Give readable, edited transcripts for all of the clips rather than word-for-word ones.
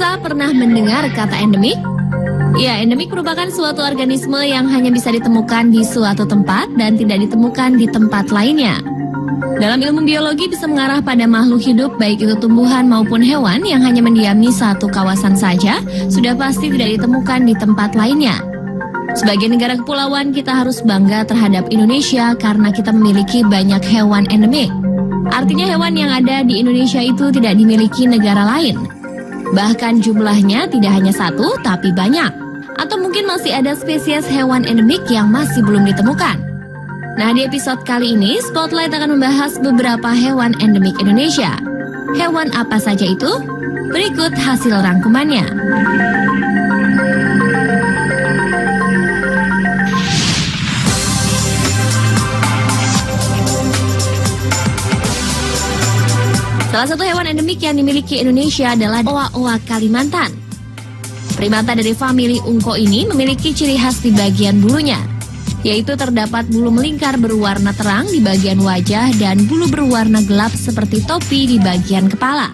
Pemirsa pernah mendengar kata endemik? Ya, endemik merupakan suatu organisme yang hanya bisa ditemukan di suatu tempat dan tidak ditemukan di tempat lainnya. Dalam ilmu biologi bisa mengarah pada makhluk hidup baik itu tumbuhan maupun hewan yang hanya mendiami satu kawasan saja, sudah pasti tidak ditemukan di tempat lainnya. Sebagai negara kepulauan, kita harus bangga terhadap Indonesia karena kita memiliki banyak hewan endemik. Artinya hewan yang ada di Indonesia itu tidak dimiliki negara lain. Bahkan jumlahnya tidak hanya satu, tapi banyak. Atau mungkin masih ada spesies hewan endemik yang masih belum ditemukan. Nah, di episode kali ini, Spotlight akan membahas beberapa hewan endemik Indonesia. Hewan apa saja itu? Berikut hasil rangkumannya. Salah satu hewan endemik yang dimiliki Indonesia adalah oa-oa Kalimantan. Primata dari famili ungko ini memiliki ciri khas di bagian bulunya, yaitu terdapat bulu melingkar berwarna terang di bagian wajah dan bulu berwarna gelap seperti topi di bagian kepala.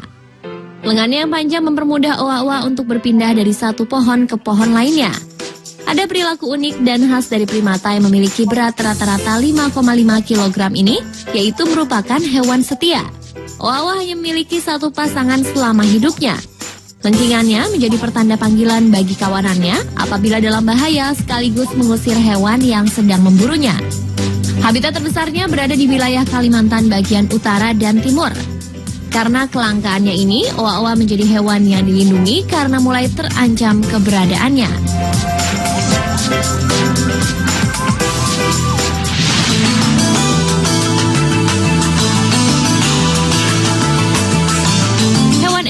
Lengannya yang panjang mempermudah oa-oa untuk berpindah dari satu pohon ke pohon lainnya. Ada perilaku unik dan khas dari primata yang memiliki berat rata-rata 5,5 kg ini, yaitu merupakan hewan setia. Oa-oa hanya memiliki satu pasangan selama hidupnya. Lengkingannya menjadi pertanda panggilan bagi kawanannya apabila dalam bahaya sekaligus mengusir hewan yang sedang memburunya. Habitat terbesarnya berada di wilayah Kalimantan bagian utara dan timur. Karena kelangkaannya ini, oa-oa menjadi hewan yang dilindungi karena mulai terancam keberadaannya.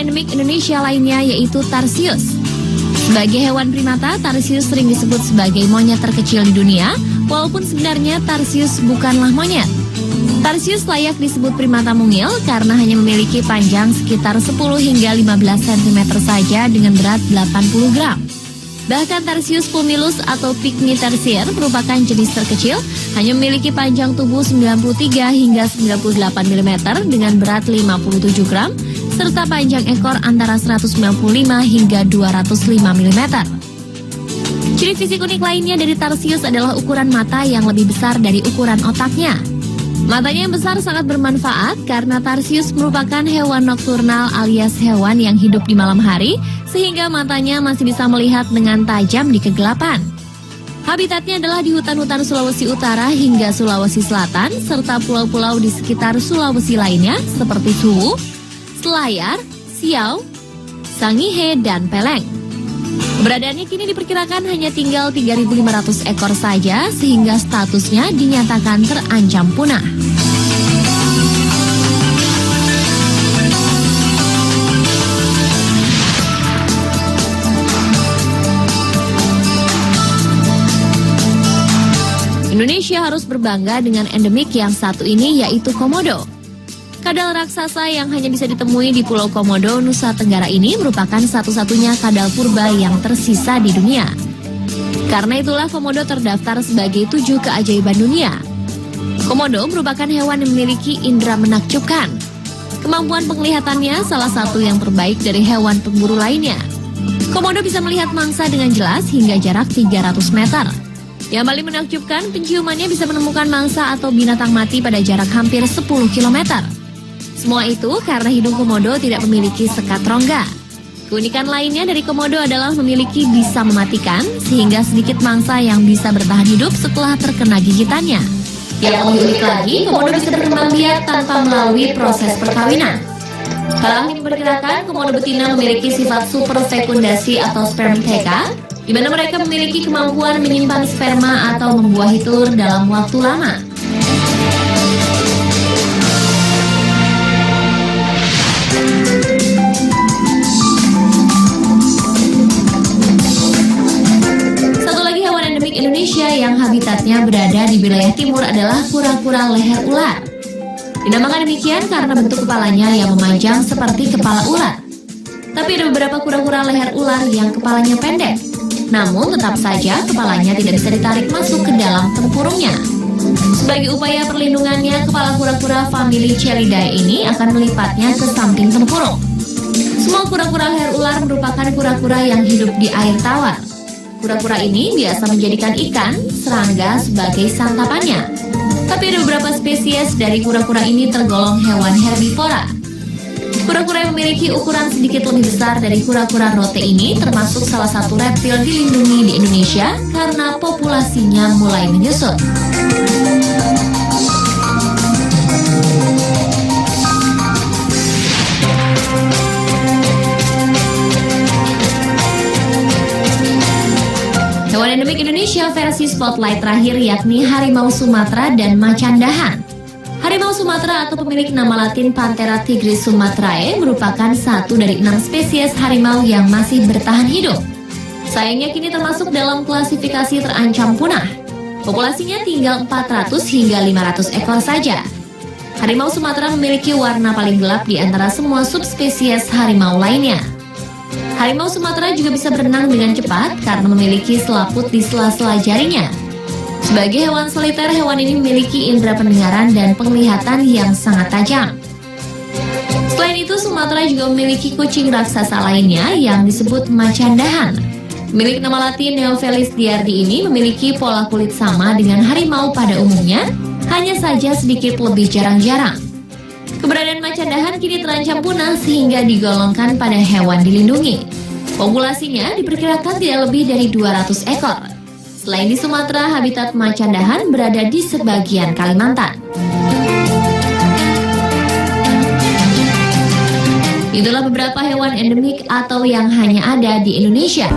Endemik Indonesia lainnya yaitu tarsius. Sebagai hewan primata, tarsius sering disebut sebagai monyet terkecil di dunia, walaupun sebenarnya tarsius bukanlah monyet. Tarsius layak disebut primata mungil karena hanya memiliki panjang sekitar 10 hingga 15 cm saja dengan berat 80 gram. Bahkan Tarsius pumilus atau pygmy tarsier merupakan jenis terkecil, hanya memiliki panjang tubuh 93 hingga 98 mm dengan berat 57 gram, serta panjang ekor antara 195 hingga 205 mm. Ciri fisik unik lainnya dari Tarsius adalah ukuran mata yang lebih besar dari ukuran otaknya. Matanya yang besar sangat bermanfaat karena Tarsius merupakan hewan nokturnal alias hewan yang hidup di malam hari, sehingga matanya masih bisa melihat dengan tajam di kegelapan. Habitatnya adalah di hutan-hutan Sulawesi Utara hingga Sulawesi Selatan, serta pulau-pulau di sekitar Sulawesi lainnya seperti Suwu, Selayar, Siau, Sangihe, dan Peleng. Keberadaannya kini diperkirakan hanya tinggal 3.500 ekor saja, sehingga statusnya dinyatakan terancam punah. Indonesia harus berbangga dengan endemik yang satu ini, yaitu komodo. Kadal raksasa yang hanya bisa ditemui di Pulau Komodo, Nusa Tenggara ini merupakan satu-satunya kadal purba yang tersisa di dunia. Karena itulah komodo terdaftar sebagai 7 keajaiban dunia. Komodo merupakan hewan yang memiliki indera menakjubkan. Kemampuan penglihatannya salah satu yang terbaik dari hewan pemburu lainnya. Komodo bisa melihat mangsa dengan jelas hingga jarak 300 meter. Yang paling menakjubkan, penciumannya bisa menemukan mangsa atau binatang mati pada jarak hampir 10 km. Semua itu karena hidung komodo tidak memiliki sekat rongga. Keunikan lainnya dari komodo adalah memiliki bisa mematikan, sehingga sedikit mangsa yang bisa bertahan hidup setelah terkena gigitannya. Yang lebih unik lagi, komodo bisa berkembang biak tanpa melalui proses perkawinan. Hal ini diperkirakan komodo betina memiliki sifat superfekundasi atau spermtheca, di mana mereka memiliki kemampuan menyimpan sperma atau membuahi telur dalam waktu lama. Indonesia yang habitatnya berada di wilayah timur adalah kura-kura leher ular. Dinamakan demikian karena bentuk kepalanya yang memanjang seperti kepala ular. Tapi ada beberapa kura-kura leher ular yang kepalanya pendek. Namun tetap saja kepalanya tidak bisa ditarik masuk ke dalam tempurungnya. Sebagai upaya perlindungannya, kepala kura-kura famili Chelidae ini akan melipatnya ke samping tempurung. Semua kura-kura leher ular merupakan kura-kura yang hidup di air tawar. Kura-kura ini biasa menjadikan ikan, serangga sebagai santapannya. Tapi ada beberapa spesies dari kura-kura ini tergolong hewan herbivora. Kura-kura yang memiliki ukuran sedikit lebih besar dari kura-kura rote ini termasuk salah satu reptil dilindungi di Indonesia karena populasinya mulai menyusut. Hewan endemik Indonesia versi Spotlight terakhir yakni harimau Sumatera dan macan dahan. Harimau Sumatera atau pemilik nama latin Panthera tigris sumatrae merupakan satu dari 6 spesies harimau yang masih bertahan hidup. Sayangnya kini termasuk dalam klasifikasi terancam punah. Populasinya tinggal 400 hingga 500 ekor saja. Harimau Sumatera memiliki warna paling gelap di antara semua subspesies harimau lainnya. Harimau Sumatera juga bisa berenang dengan cepat karena memiliki selaput di sela-sela jarinya. Sebagai hewan soliter, hewan ini memiliki indera pendengaran dan penglihatan yang sangat tajam. Selain itu, Sumatera juga memiliki kucing raksasa lainnya yang disebut macan dahan. Pemilik nama latin Neofelis diardi ini memiliki pola kulit sama dengan harimau pada umumnya, hanya saja sedikit lebih jarang-jarang. Keberadaan macan dahan kini terancam punah sehingga digolongkan pada hewan dilindungi. Populasinya diperkirakan tidak lebih dari 200 ekor. Selain di Sumatera, habitat macan dahan berada di sebagian Kalimantan. Itulah beberapa hewan endemik atau yang hanya ada di Indonesia.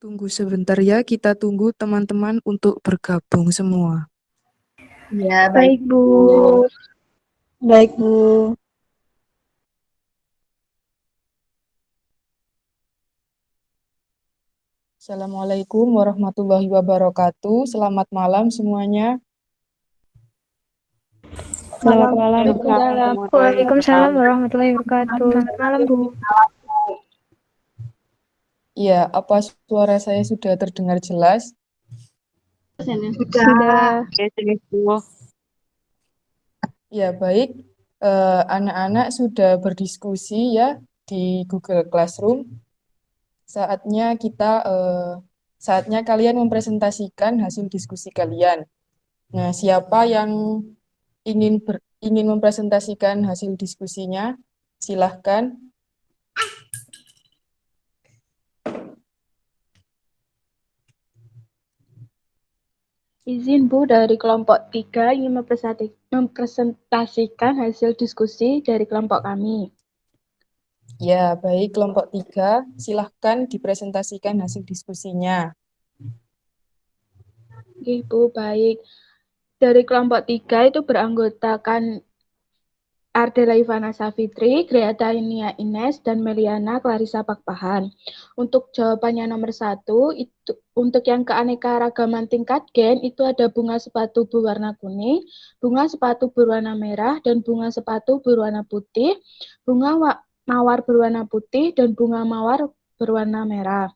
Tunggu sebentar ya, kita tunggu teman-teman untuk bergabung semua. Ya, Baik, Bu. Baik, Bu. Assalamualaikum warahmatullahi wabarakatuh. Selamat malam semuanya. Selamat malam. Waalaikumsalam warahmatullahi wabarakatuh. Selamat malam, Bu. Ya, apa suara saya sudah terdengar jelas? Sudah. Ya, baik. Anak-anak sudah berdiskusi ya di Google Classroom. Saatnya kalian mempresentasikan hasil diskusi kalian. Nah, siapa yang ingin mempresentasikan hasil diskusinya? Silahkan. Izin, Bu, dari kelompok 3 ingin mempresentasikan hasil diskusi dari kelompok kami. Ya, baik kelompok 3, silahkan dipresentasikan hasil diskusinya. Oke, Bu, baik. Dari kelompok 3 itu beranggotakan Ardela Ivana Safitri, Greatania Ines, dan Meliana Clarissa Pakpahan. Untuk jawabannya nomor 1, itu untuk yang keanekaragaman tingkat gen itu ada bunga sepatu berwarna kuning, bunga sepatu berwarna merah, dan bunga sepatu berwarna putih, bunga mawar berwarna putih, dan bunga mawar berwarna merah.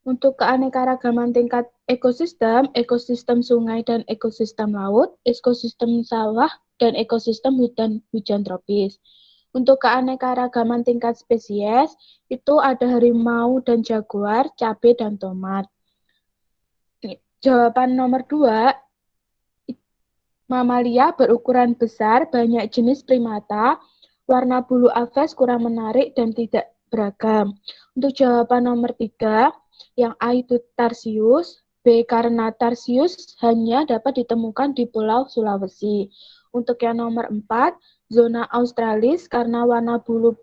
Untuk keanekaragaman tingkat ekosistem, ekosistem sungai dan ekosistem laut, ekosistem sawah, dan ekosistem hujan tropis. Untuk keanekaragaman tingkat spesies, itu ada harimau dan jaguar, cabai dan tomat. Jawaban nomor 2, mamalia berukuran besar, banyak jenis primata, warna bulu aves kurang menarik dan tidak beragam. Untuk jawaban nomor 3, yang A itu Tarsius, B karena Tarsius hanya dapat ditemukan di Pulau Sulawesi. Untuk yang nomor 4, zona Australis karena warna bulu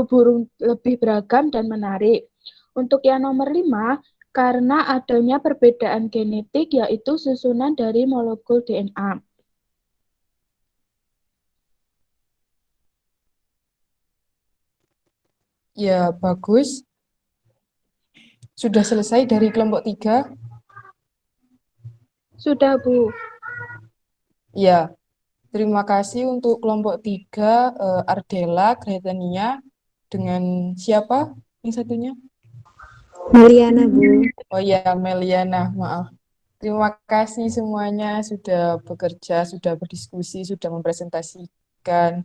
burung lebih beragam dan menarik. Untuk yang nomor 5, karena adanya perbedaan genetik yaitu susunan dari molekul DNA. Ya, bagus. Sudah selesai dari kelompok 3? Sudah, Bu. Ya, terima kasih untuk kelompok 3, Ardela, Gretania, dengan siapa yang satunya? Meliana, Bu. Oh ya, Meliana, maaf. Terima kasih semuanya sudah bekerja, sudah berdiskusi, sudah mempresentasikan.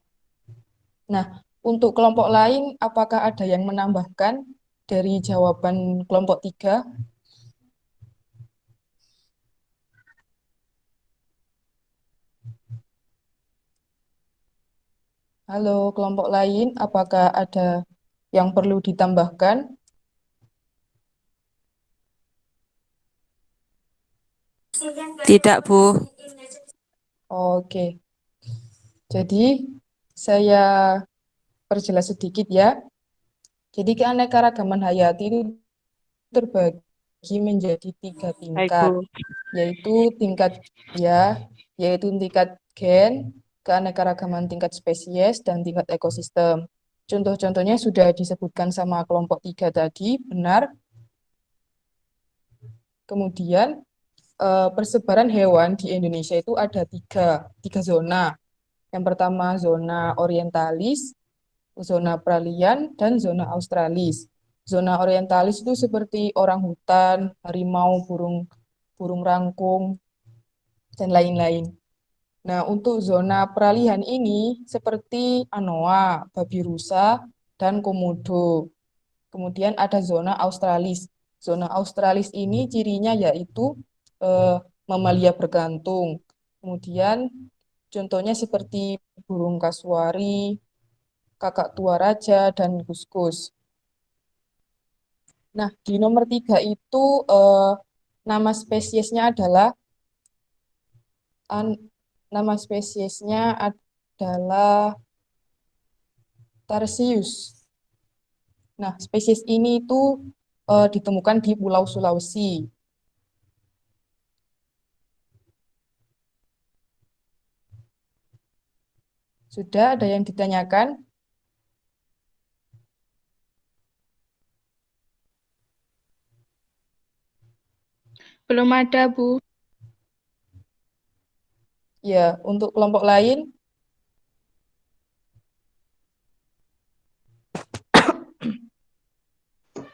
Nah, untuk kelompok lain, apakah ada yang menambahkan dari jawaban kelompok 3? Halo, kelompok lain, apakah ada yang perlu ditambahkan? Tidak, Bu. Oke, jadi saya perjelas sedikit ya. Jadi keanekaragaman hayati itu terbagi menjadi 3 tingkat, yaitu tingkat gen, keanekaragaman tingkat spesies, dan tingkat ekosistem. Contoh-contohnya sudah disebutkan sama kelompok 3 tadi, benar. Kemudian persebaran hewan di Indonesia itu ada tiga zona. Yang pertama zona orientalis, zona peralihan, dan zona australis. Zona orientalis itu seperti orang hutan, harimau, burung rangkung, dan lain-lain. Nah, untuk zona peralihan ini seperti anoa, babi rusa, dan komodo. Kemudian ada zona australis. Zona australis ini cirinya yaitu eh, mamalia bergantung. Kemudian contohnya seperti burung kasuari, kakak tua raja, dan kuskus. Nah, di nomor 3 itu nama spesiesnya adalah nama spesiesnya adalah Tarsius. Nah, spesies ini itu ditemukan di Pulau Sulawesi. Sudah ada yang ditanyakan? Belum ada, Bu. Ya, untuk kelompok lain,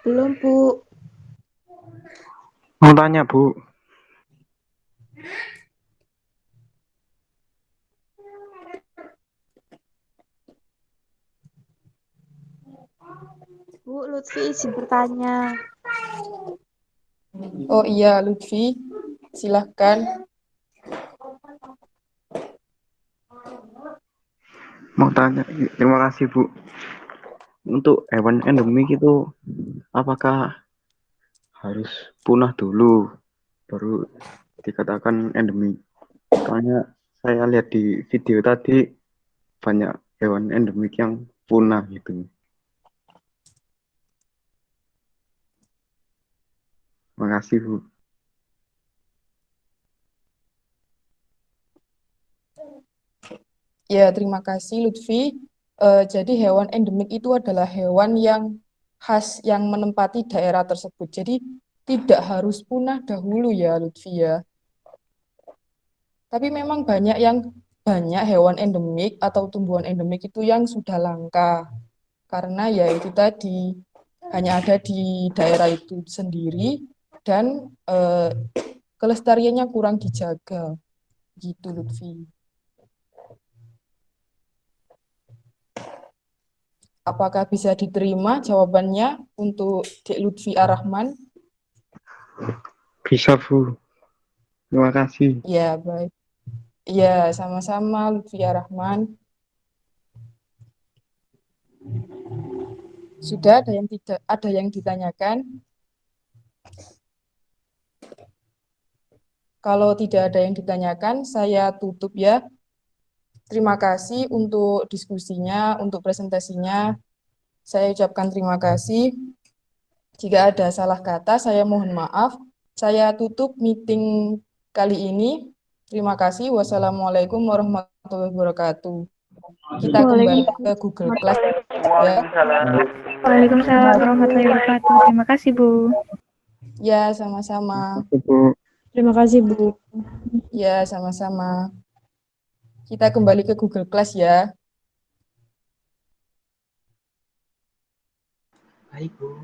Belum, Bu. Mau tanya, Bu. Bu, Lutfi izin bertanya. oh iya Lutfi, silahkan. Mau tanya. Terima kasih, Bu. Untuk hewan endemik itu apakah harus punah dulu baru dikatakan endemik? Soalnya saya lihat di video tadi banyak hewan endemik yang punah gitu. Terima kasih, Bu. Ya, terima kasih Lutfi. Jadi hewan endemik itu adalah hewan yang khas yang menempati daerah tersebut. Jadi tidak harus punah dahulu ya Lutfi ya. Tapi memang banyak hewan endemik atau tumbuhan endemik itu yang sudah langka. Karena ya itu tadi hanya ada di daerah itu sendiri dan kelestariannya kurang dijaga. Gitu Lutfi. Apakah bisa diterima jawabannya untuk Dek Lutfi Ar-Rahman? Bisa, Bu. Terima kasih. Ya, baik. Ya, sama-sama Lutfi Ar-Rahman. Sudah ada yang ditanyakan? Kalau tidak ada yang ditanyakan, saya tutup ya. Terima kasih untuk diskusinya, untuk presentasinya. Saya ucapkan terima kasih. Jika ada salah kata, saya mohon maaf. Saya tutup meeting kali ini. Terima kasih. Wassalamualaikum warahmatullahi wabarakatuh. Kita kembali ke Google Class ya. Waalaikumsalam warahmatullahi wabarakatuh. Terima kasih, Bu. Ya, sama-sama. Bu. Terima kasih, Bu. Ya, sama-sama. Kita kembali ke Google Class ya. Baik, Bu.